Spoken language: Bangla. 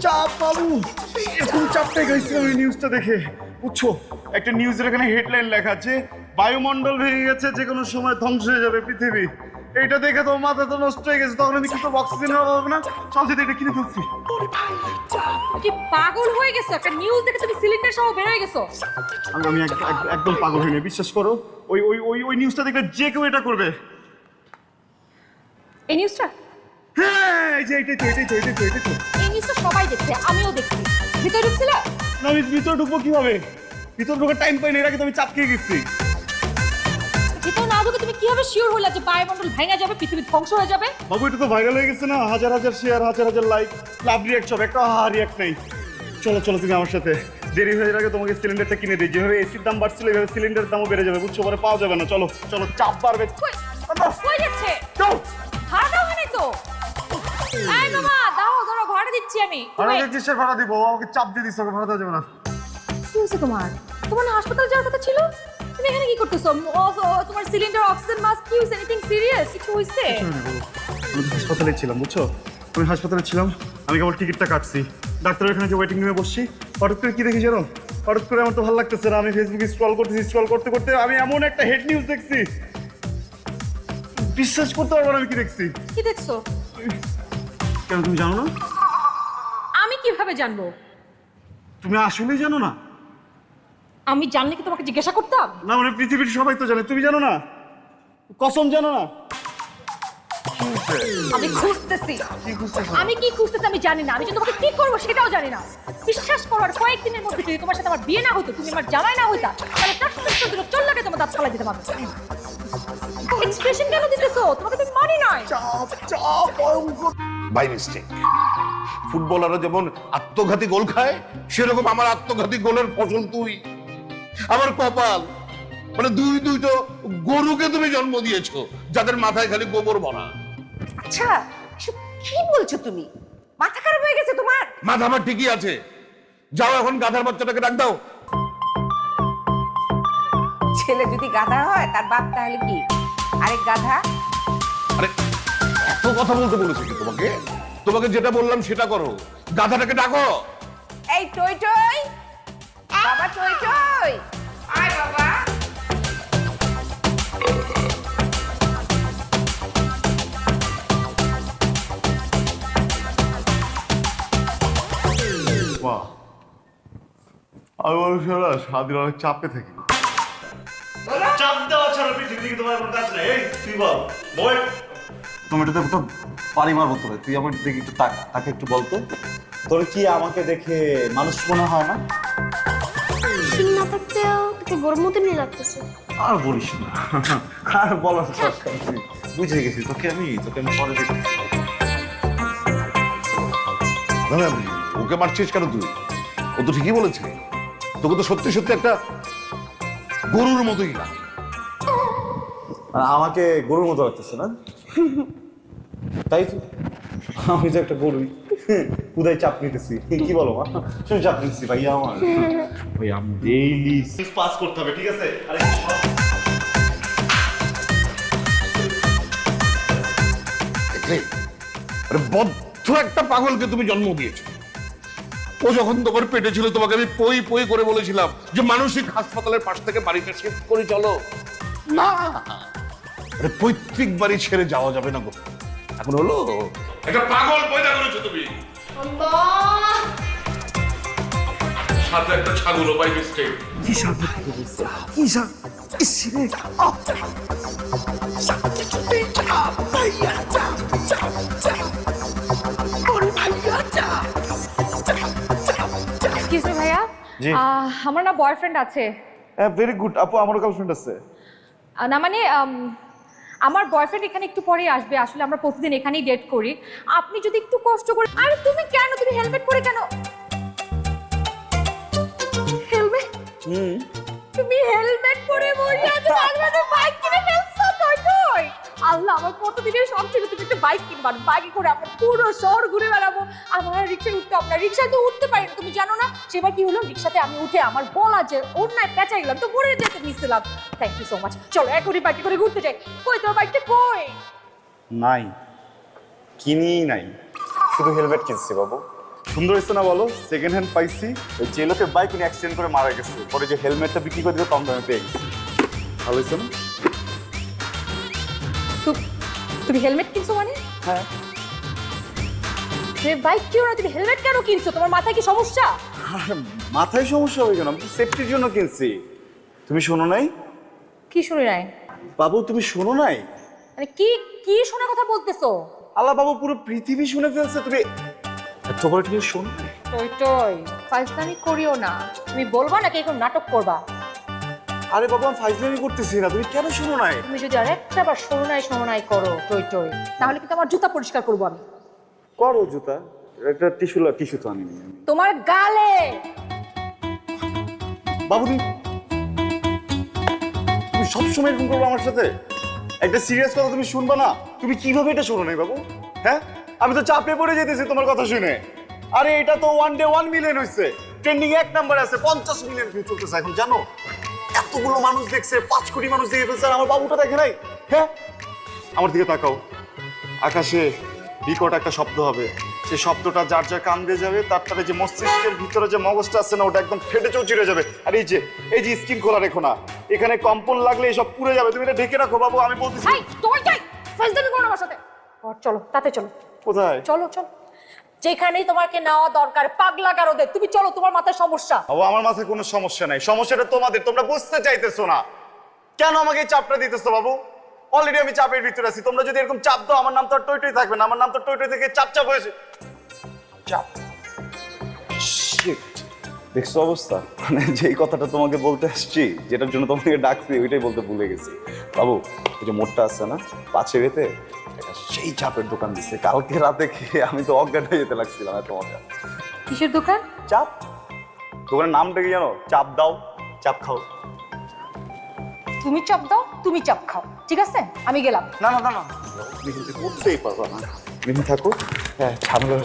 চাপ বাবু, এরকম চাপ পেয়ে গেছিলাম এই নিউজটা দেখে। বুঝছো, একটা নিউজের এখানে হেডলাইন লেখা আছে বায়ুমণ্ডল ভেঙে গেছে, যে কোনো সময় ধ্বংস হয়ে যাবে পৃথিবী। এইটা দেখে তো মাথা তো নষ্ট হয়ে গেছে। তখন আমি কিন্তু অক্সিজেনের অভাব হবে না, চল যেতে এটা কিনে ফেলছি। কি পাগল হয়ে গেছো? একটা নিউজ দেখে তুমি সিলিন্ডার সহ বের হয়ে গেছো। আমি একদম পাগল হইনি, বিশ্বাস করো। ওই ওই ওই ওই নিউজটা দেখলে যে কেউ এটা করবে। এই নিউজটা? হ্যাঁ, এই যে এটাই তো। এই নিউজটা সবাই দেখছে, আমিও দেখছি। ভিতরে ঢুকছিলা? না, আমি ভিতরে ঢুকবো কিভাবে? ভিতরে ঢোকার টাইম পাইনি, এর আগে তো আমি চাপ খেয়ে গেছি। ভিতরে না ঢুকে তুমি কিভাবে শিওর হলা যে বায়ুমণ্ডল ভেঙে যাবে, পৃথিবী ধ্বংস হয়ে যাবে? বাবু, এটা তো ভাইরাল হয়ে গেছে না, হাজার হাজার শেয়ার, হাজার হাজার লাইক, লাভ রিয়াক্ট, সব একটা রিয়াক্ট নাই। চলো তুমি আমার সাথে। দেরি হয়ে আগে তোমাকে সিলিন্ডারটা কিনে দিই। যেভাবে এসির দাম বাড়ছিল এভাবে সিলিন্ডারের দামও বেড়ে যাবে, বুঝছো? পরে পাওয়া যাবে না। চলো চাপ বাড়বে। কই যাচ্ছে? চল। ভাড়া দাও মানে তো। এই মামা, দাও ধরো, ভাড়া দিচ্ছি আমি। ভাড়া দিচ্ছিস? ভাড়া দিব? আমাকে চাপ দিয়ে দিচ্ছে, ভাড়া দেওয়া যাবে না। কি হয়েছে তোমার? তোমার না হাসপাতাল যাওয়ার কথা ছিল? তুমি এখানে কি করতেছো? তোমার সিলিন্ডার, অক্সিজেন মাস্ক, কি হয়েছে? Anything serious? কিছু হয়েছে? আমি তো হাসপাতালে ছিলাম, বুঝছো? আমি হাসপাতালে ছিলাম, আমি কেবল টিকিটটা কাটছি। ডাক্তারের এখানে যে ওয়েটিং রুমে বসছি, হঠাৎ করে কি দেখি জানো? হঠাৎ করে আমার তো ভালো লাগতেছে না। আমি ফেসবুকে স্ক্রল করতে আমি এমন একটা হেড নিউজ দেখছি, বিশ্বাস করতে পারবো না আমি কি দেখছি। কি দেখছো? কেন, তুমি জানো না? আমি কিভাবে জানবো? তুমি আসলেই জানো না? আমি জানলে কি তোমাকে জিজ্ঞাসা করতাম? না, মানে পৃথিবীর সবাই তো জানে, তুমি জানো না? কসম জানো না? আমি খুঁজতেছি। কি খুঁজতেছো? আমি কি খুঁজতেছি আমি জানি না। আমি যে তোমাকে কি করবো সেটাও জানি না। বিশ্বাস করো, আর কয়েকদিনের মধ্যে যদি তোমার সাথে আমার বিয়ে না হতো, তুমি আমার জামাই না হইতা, তাহলে চল লাগে তোমার দাঁত ফালাই দিতে পারবো। এক্সপ্রেশন কেন দিতেছো? তোমাকে তুমি মানি নয়। চাপ ভয়ঙ্কর। By mistake. ফুটবলাররা যেমন আত্মঘাতী গোল খায়, সেরকম আমার আত্মঘাতী গোলের ফসল তুই। আমার কপাল, মানে দুটো গরুকে তুমি জন্ম দিয়েছো, যাদের মাথায় খালি গোবর ভরা। আচ্ছা, এসব কি বলছো তুমি? মাথা খারাপ হয়ে গেছে তোমার? মাথা আমার ঠিকই আছে। যাও এখন গাধার বাচ্চাটাকে ডাক দাও। ছেলে যদি গাধা হয় তার বাপ তাহলে কি আরেক গাধা? আরে এত কথা বলতে বলেছি কি তোমাকে? তোমাকে যেটা বললাম সেটা করো। গাধাটাকে ডাকো। এই টই টই, বাবা টই টই, আয় বাবা। বাহ, আমি মানুষেরা স্বাধীন অনেক চাপে থাকি। চাপ দেওয়া ছাড়া পৃথিবী থেকে তোমার কোনো কাজ নেই। এই তুই বল, বল। তুমি এটাতে একটা পানি মারবো তোরে। তুই আমার দিকে একটু তাকে একটু বলতো, তোর কি আমাকে দেখে মানুষ মনে হয় না? শিং না থাকতেও তোকে গরম মতনই লাগতেছে। আর বলিস না, আর বলার দরকার নেই। বুঝে গেছি, তোকে আমি পরে দেখি। না না, ওকে মারছিস কেন তুই? ও তো ঠিকই বলেছে, তোকে তো সত্যি সত্যি একটা গরুর মতোই লাগে। আর আমাকে গরুর মতো লাগতেছে না? তাই তো, আমি তো একটা গরুই। কোথায় চাপ নিতেছি, কি বলো মা? শুধু চাপ নিতেছি ভাইয়া আমার। ভাই আমি ডেইলি পাস করতে হবে, ঠিক আছে? আরে দেখলে? আরে বদ্ধ একটা পাগলকে তুমি জন্ম দিয়েছো। ও যখন তোমার পেটে ছিল তোমাকে আমি পই করে বলেছিলাম যে মানসিক হাসপাতালের পাশ থেকে বাড়িটা শিফট করে চলো। না, আরে পৈতৃক বাড়ি ছেড়ে যাওয়া যাবে না গো। এখন হলো একটা পাগল পয়দা করেছো তুমি। সাথে একটা ছাগলও বাই মিস্টেক। কি সাথে থেকে বলছে? কি সাথে? ইসরে এক্সকিউজ মি ভাইয়া, জি। আমার না বয়ফ্রেন্ড আছে। ভেরি গুড আপু, আমারও গার্লফ্রেন্ড আছে। না মানে আমার বয়ফ্রেন্ড এখানে একটু পরে আসবে। আসলে আমরা প্রতিদিন এখানেই ডেট করি। আপনি যদি একটু কষ্ট করে। আরে তুমি কেন, তুমি হেলমেট পরে কেন? হেলমেট? তুমি হেলমেট পরে বসে আছো, তার মানে বাইক কিনে ফেলছো? কই আল্লাহ, আমার কতদিনের শখ ছিল তুমি একটা বাইক কিনবা। বাইকে করে আমরা পুরো শহর ঘুরে বেড়াবো। আমার রিক্সায় উঠতে হবে না, রিক্সায় তো উঠতে পারি না, তুমি জানো না? সেবার কি হলো, রিক্সাতে আমি উঠে আমার গলা যে অন্যায় পেঁচাই গেলাম, তো পরে যেতে নিয়েছিলাম। Thank you so much. চলো এখনই বাইকে করে ঘুরতে যাই। কই তোমার বাইকটা কই? নাই, কিনি নাই, শুধু হেলমেট কিনছি বাবু। সুন্দর হয়েছে না বলো? সেকেন্ড হ্যান্ড পাইছি। ওই যে লোকের বাইক উনি অ্যাক্সিডেন্ট করে মারা গেছে, পরে যে হেলমেটটা বিক্রি করে দিল কম দামে পেয়ে গেছি। ভালো হয়েছে না? তুমি হেলমেট কিনছো মানে? হ্যাঁ। তুমি বাইক কিনো না, তুমি হেলমেট কেন কিনছো? তোমার মাথায় কি সমস্যা? আর মাথায় সমস্যা হবে কেন? আমি সেফটির জন্য কিনছি। তুমি শোনো নাই? কি শুনি নাই? বাবু তুমি শোনো নাই? মানে কি কি শোনার কথা বলতেছো? আল্লাহ বাবু পুরো পৃথিবী শুনে ফেলছে। তুমি এত করে তুমি শোনো? টই ফাইজলামি করিও না। তুমি বলবা নাকি এরকম নাটক করবা? আরে বাবু আমি ফাইজলামি করতেছি না, তুমি কেন শোনো নাই? তুমি যদি আরেকটা বার শোনাই করো টই তাহলে কিন্তু আমার জুতা পরিষ্কার করবো আমি। করো জুতা, একটা টিস্যু তো আনিনি আমি। তোমার গালে। বাবু তুমি সবসময় এরকম করবো আমার সাথে? একটা সিরিয়াস কথা তুমি শুনবা না? তুমি কিভাবে এটা শোনো নাই বাবু? হ্যাঁ, আমি তো চাপে পড়ে যেতেছি তোমার কথা শুনে। আরে এটা তো 1 ডে 1 মিলিয়ন হয়েছে, ট্রেন্ডিং 1 নাম্বার আছে, 50 মিলিয়ন ভিউ চলতেছে এখন, জানো? এতগুলো মানুষ দেখছে, 5 কোটি মানুষ দেখে ফেলছে, আর আমার বাবুটা দেখে নাই। হ্যাঁ, আমার দিকে তাকাও। আকাশে বিকট একটা শব্দ হবে, সেই শব্দটা যার যার কান দিয়ে যাবে, তার তারে যে মস্তিষ্কের ভিতরে যে মগজটা আছে না, ওটা একদম ফেটে চৌচিরে যাবে। আর এই যে স্কিন খোলা রেখো না, এখানে কম্পন লাগলে এসব পুড়ে যাবে। তুমি এটা ঢেকে রাখো বাবু, আমি বলতেছি। হাই টই ফাইজলামি করো না আমার সাথে। চলো তাতে চলো। কোথায়? চলো যেখানেই তোমাকে নেওয়া দরকার, পাগলা গারদে তুমি চলো, তোমার মাথায় সমস্যা। বাবু আমার মাথায় কোনো সমস্যা নাই, সমস্যাটা তোমাদের, তোমরা বুঝতে চাইতেছো না। কেন আমাকে এই চাপটা দিতেছো বাবু? অলরেডি আমি চাপের ভিতরে আছি, তোমরা যদি এরকম চাপ দাও আমার নাম তো আর টই থাকবে না, আমার নাম তো টই থেকে চাপ হয়েছে। চাপ। Shit. দেখছো অবস্থা? মানে যেই কথাটা তোমাকে বলতে আসছি, যেটার জন্য তোমাকে ডাকছি, ওইটাই বলতে ভুলে গেছি। বাবু এই যে মোড়টা আছে না, পাঁচেরেতে, এটা সেই চাপের দোকান দিচ্ছে। কালকে রাতে খেয়ে আমি তো অজ্ঞান হয়ে যেতে লাগছিলাম, এত মজা। কিসের দোকান? চাপ। দোকানের নামটা কি জানো? চাপ দাও চাপ খাও। তুমি চাপ দাও, তুমি চাপ খাও, ঠিক আছে? আমি গেলাম। না তুমি কিন্তু করতেই পারবা না। তুমি থাকো, হ্যাঁ ঝামেলা